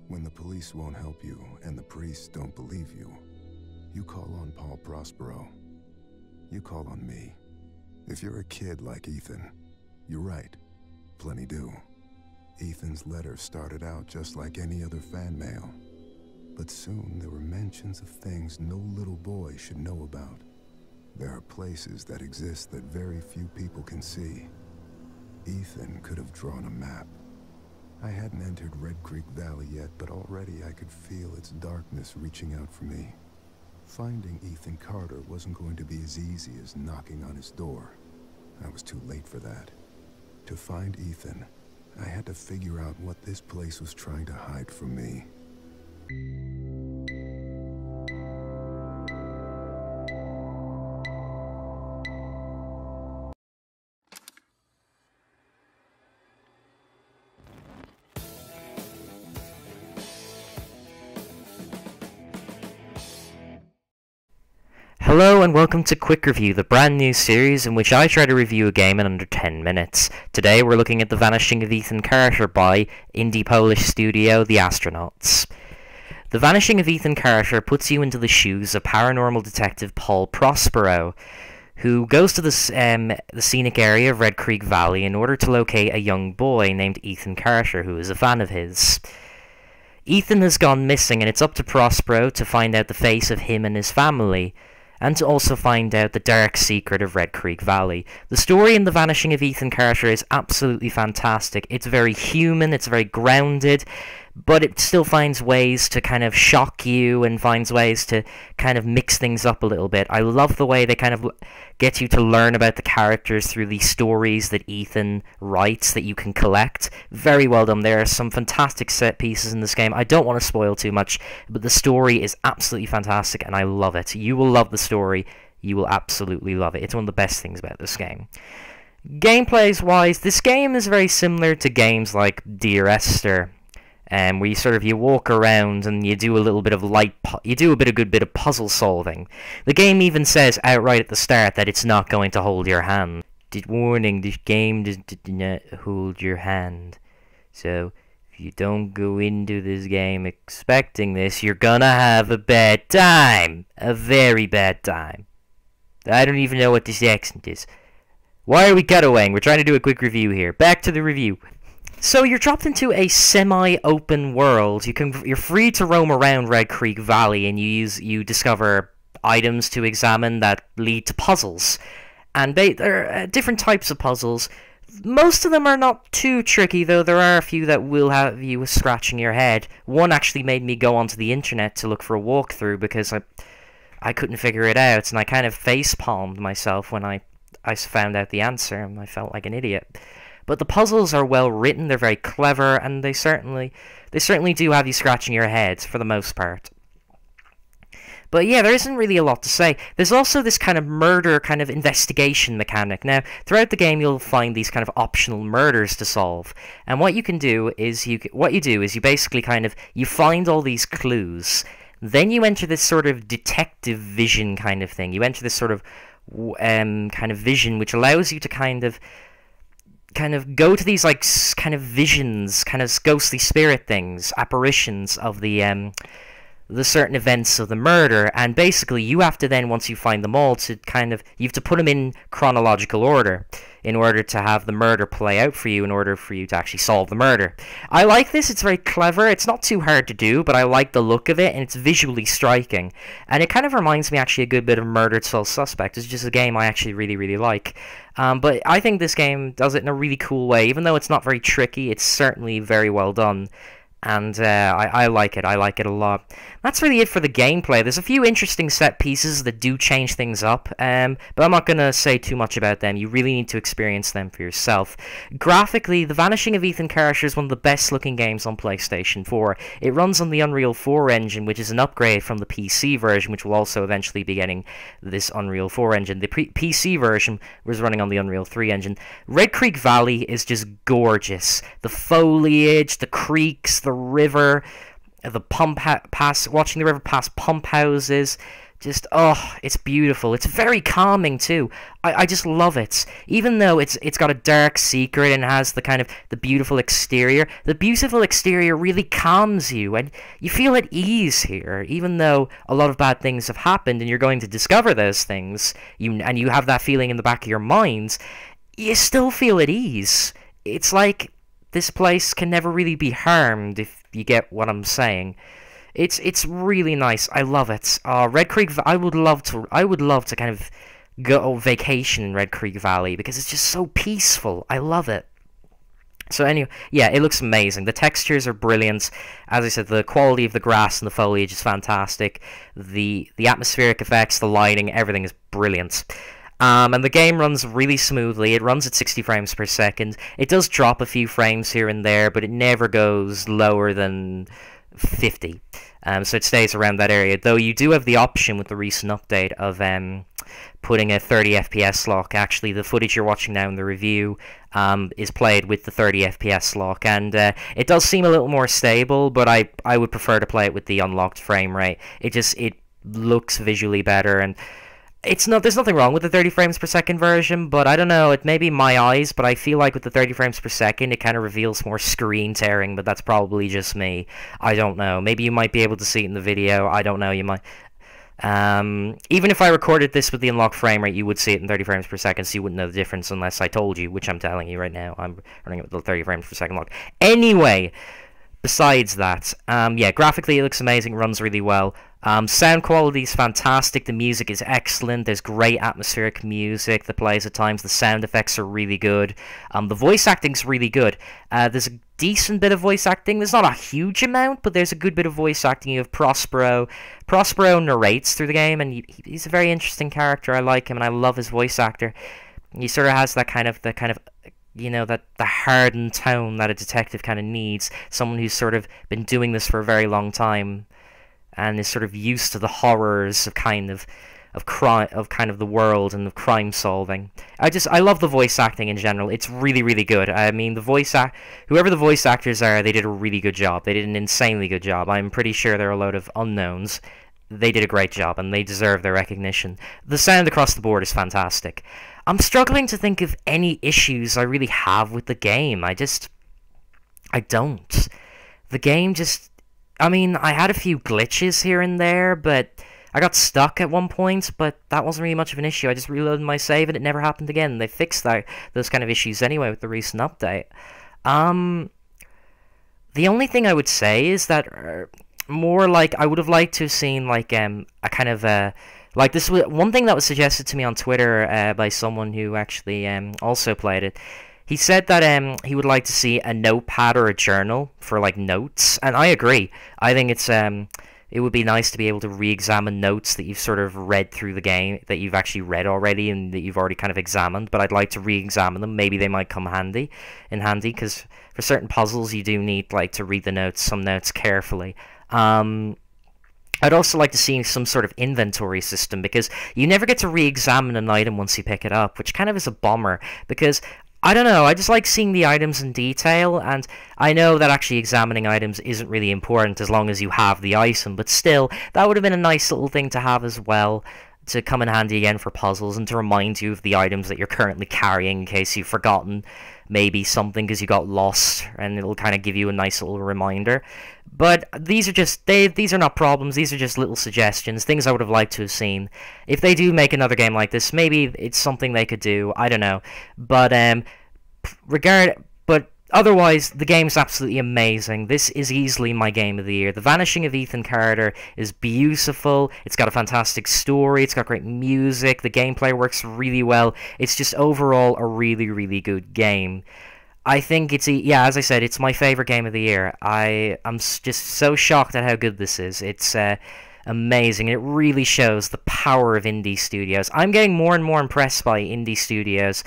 When the police won't help you and the priests don't believe you, you call on Paul Prospero. You call on me. If you're a kid like Ethan, you're right. Plenty do. Ethan's letter started out just like any other fan mail. But soon there were mentions of things no little boy should know about. There are places that exist that very few people can see. Ethan could have drawn a map. I hadn't entered Red Creek Valley yet, but already I could feel its darkness reaching out for me. Finding Ethan Carter wasn't going to be as easy as knocking on his door. I was too late for that. To find Ethan, I had to figure out what this place was trying to hide from me. Hello and welcome to Quick Review, the brand new series in which I try to review a game in under 10 minutes. Today we're looking at The Vanishing of Ethan Carter by indie Polish studio The Astronauts. The Vanishing of Ethan Carter puts you into the shoes of paranormal detective Paul Prospero, who goes to the scenic area of Red Creek Valley in order to locate a young boy named Ethan Carter, who is a fan of his. Ethan has gone missing, and it's up to Prospero to find out the face of him and his family, and to also find out the dark secret of Red Creek Valley. The story in The Vanishing of Ethan Carter is absolutely fantastic. It's very human, it's very grounded, but it still finds ways to kind of shock you and finds ways to kind of mix things up a little bit. I love the way they kind of get you to learn about the characters through these stories that Ethan writes that you can collect. Very well done. There are some fantastic set pieces in this game. I don't want to spoil too much, but the story is absolutely fantastic and I love it. You will love the story. You will absolutely love it. It's one of the best things about this game. Gameplays-wise, this game is very similar to games like Dear Esther, where you walk around and you do a little bit of good bit of puzzle solving. The game even says outright at the start that it's not going to hold your hand. Warning: this game does not hold your hand. So if you don't go into this game expecting this, you're gonna have a bad time, a very bad time. I don't even know what this accent is. Why are we cutawaying? We're trying to do a quick review here. Back to the review. So you're dropped into a semi-open world. You're free to roam around Red Creek Valley, and you discover items to examine that lead to puzzles. And there are different types of puzzles. Most of them are not too tricky, though there are a few that will have you scratching your head. One actually made me go onto the internet to look for a walkthrough because I couldn't figure it out, and I kind of face-palmed myself when I found out the answer, and I felt like an idiot. But the puzzles are well written, they're very clever, and they certainly do have you scratching your head for the most part. But yeah, there isn't really a lot to say. There's also this kind of murder kind of investigation mechanic. Now, throughout the game you'll find these kind of optional murders to solve. And what you do is you basically you find all these clues. Then you enter this sort of detective vision kind of thing. You enter this sort of vision which allows you to kind of go to these visions, kind of ghostly spirit things, apparitions of the certain events of the murder, and basically you have to then, once you find them all, you have to put them in chronological order in order to have the murder play out for you, in order for you to actually solve the murder. I like this, it's very clever, it's not too hard to do, but I like the look of it, and it's visually striking. And it kind of reminds me actually a good bit of Murder Till Suspect. It's just a game I actually really, really like. But I think this game does it in a really cool way. Even though it's not very tricky, it's certainly very well done. And I like it. I like it a lot. That's really it for the gameplay. There's a few interesting set pieces that do change things up, but I'm not going to say too much about them. You really need to experience them for yourself. Graphically, The Vanishing of Ethan Carter is one of the best looking games on PlayStation 4. It runs on the Unreal 4 engine, which is an upgrade from the PC version, which will also eventually be getting this Unreal 4 engine. The PC version was running on the Unreal 3 engine. Red Creek Valley is just gorgeous. The foliage, the creeks, the river, watching the river past pump houses, Just, oh, it's beautiful. It's very calming too. I just love it. Even though it's got a dark secret and has the kind of the beautiful exterior really calms you, and you feel at ease here. Even though a lot of bad things have happened and you're going to discover those things, and you have that feeling in the back of your mind, you still feel at ease. It's like this place can never really be harmed, if you get what I'm saying. It's really nice. I love it. Red Creek. I would love to kind of go on vacation in Red Creek Valley because it's just so peaceful. I love it. So anyway, yeah, it looks amazing. The textures are brilliant. As I said, the quality of the grass and the foliage is fantastic. The atmospheric effects, the lighting, everything is brilliant. And the game runs really smoothly. It runs at 60 frames per second. It does drop a few frames here and there, but it never goes lower than 50. So it stays around that area, though you do have the option with the recent update of putting a 30 FPS lock. Actually, the footage you're watching now in the review is played with the 30 FPS lock, and it does seem a little more stable, but I would prefer to play it with the unlocked frame rate. It looks visually better, and there's nothing wrong with the 30 frames per second version, but I don't know, it may be my eyes, but I feel like with the 30 frames per second, it kind of reveals more screen tearing, but that's probably just me. I don't know. Maybe you might be able to see it in the video. I don't know. You might. Even if I recorded this with the unlocked frame rate, you would see it in 30 frames per second, so you wouldn't know the difference unless I told you, which I'm telling you right now. I'm running it with the 30 frames per second lock. Anyway, besides that, yeah, graphically it looks amazing, runs really well. Sound quality is fantastic, the music is excellent, there's great atmospheric music that plays at times, the sound effects are really good, the voice acting's really good. There's a decent bit of voice acting, there's not a huge amount, but there's a good bit of voice acting. You have Prospero. Prospero narrates through the game, and he's a very interesting character. I like him, and I love his voice actor. He sort of has that kind of, you know, the hardened tone that a detective kind of needs, someone who's sort of been doing this for a very long time, and is sort of used to the horrors of crime, of kind of the world and of crime solving. I love the voice acting in general. It's really, really good. I mean, whoever the voice actors are, they did a really good job. They did an insanely good job. I'm pretty sure there are a load of unknowns. They did a great job, and they deserve their recognition. The sound across the board is fantastic. I'm struggling to think of any issues I really have with the game. I don't. The game just... I mean, I had a few glitches here and there, but I got stuck at one point, but that wasn't really much of an issue. I just reloaded my save and it never happened again. They fixed those kind of issues anyway with the recent update. The only thing I would say is that more like I would have liked to have seen like a kind of like this was one thing that was suggested to me on Twitter by someone who actually also played it. He said that he would like to see a notepad or a journal for like notes, and I agree. I think it would be nice to be able to re-examine notes that you've sort of read through the game, that you've actually read already and that you've already kind of examined, but I'd like to re-examine them. Maybe they might come handy, because for certain puzzles you do need like to read some notes carefully. I'd also like to see some sort of inventory system, because you never get to re-examine an item once you pick it up, which kind of is a bummer, because I don't know, I just like seeing the items in detail, and I know that actually examining items isn't really important as long as you have the item, but still, that would have been a nice little thing to have as well, to come in handy again for puzzles, and to remind you of the items that you're currently carrying in case you've forgotten maybe something because you got lost, and it'll kind of give you a nice little reminder. But these are not problems, these are just little suggestions, things I would have liked to have seen. If they do make another game like this, maybe it's something they could do, I don't know. But otherwise, the game's absolutely amazing. This is easily my game of the year. The Vanishing of Ethan Carter is beautiful, it's got a fantastic story, it's got great music, the gameplay works really well, it's just overall a really, really good game. I think yeah, as I said, it's my favorite game of the year. I'm just so shocked at how good this is. It's amazing. It really shows the power of indie studios. I'm getting more and more impressed by indie studios,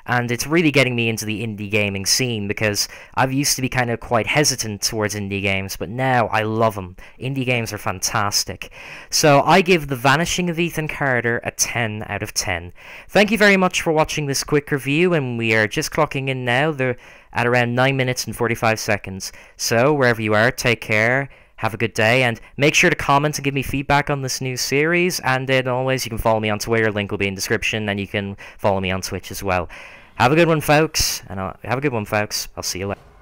and it's really getting me into the indie gaming scene, because I've used to be kind of quite hesitant towards indie games, but now I love them. Indie games are fantastic. So I give The Vanishing of Ethan Carter a 10 out of 10. Thank you very much for watching this quick review, and we are just clocking in now. They're at around 9 minutes and 45 seconds. So wherever you are, take care. have a good day, and make sure to comment and give me feedback on this new series. And then always, you can follow me on Twitter. Link will be in the description, and you can follow me on Twitch as well. Have a good one, folks. I'll see you later.